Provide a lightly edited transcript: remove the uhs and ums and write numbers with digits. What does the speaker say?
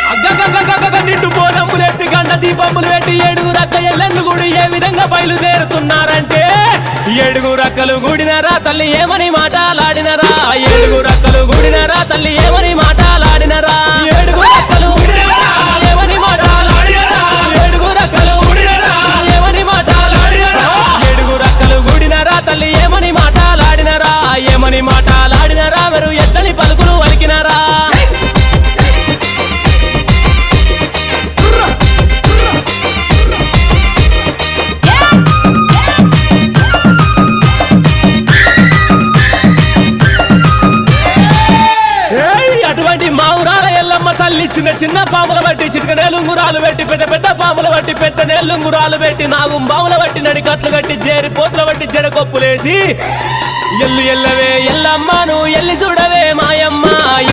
నిండు బోనములు ఎత్తి గంట దీపములు పెట్టి ఏడుగురు అక్క ఎల్లెన్ను గుడి ఏ విధంగా బయలుదేరుతున్నారంటే ఏడుగురు అక్కలు గుడినరా తల్లి ఏమని మాటలాడినరా ఏడుగురు అక్కలు గుడినరా తల్లి ఏమని మాటలాడినరా ఏడుగురు అక్కలు ఏమని మాటలాడినరా ఏడుగురు అక్కలు ఏమని మాటలాడినరా ఏడుగురు అక్కలు గుడినరా తల్లి ఏమని మాటలాడినరా ఏమని మాటలాడినరా మీరు ఎట్లని పలుకులు వలికినారా అటువంటి మా ఊరాల ఎల్లమ్మ తల్లి చిన్న చిన్న పాముల బట్టి చిటిక నేలుంగురాలు పెట్టి పెద్ద పెద్ద పాముల బట్టి పెద్ద నేలుంగురాలు పెట్టి నాగు బాముల బట్టి నడికట్లు కట్టి జేరి పోతుల బట్టి జడకొప్పులేసి ఎల్లు ఎల్లవే ఎల్లమ్మను ఎల్లి చూడవే మాయమ్మ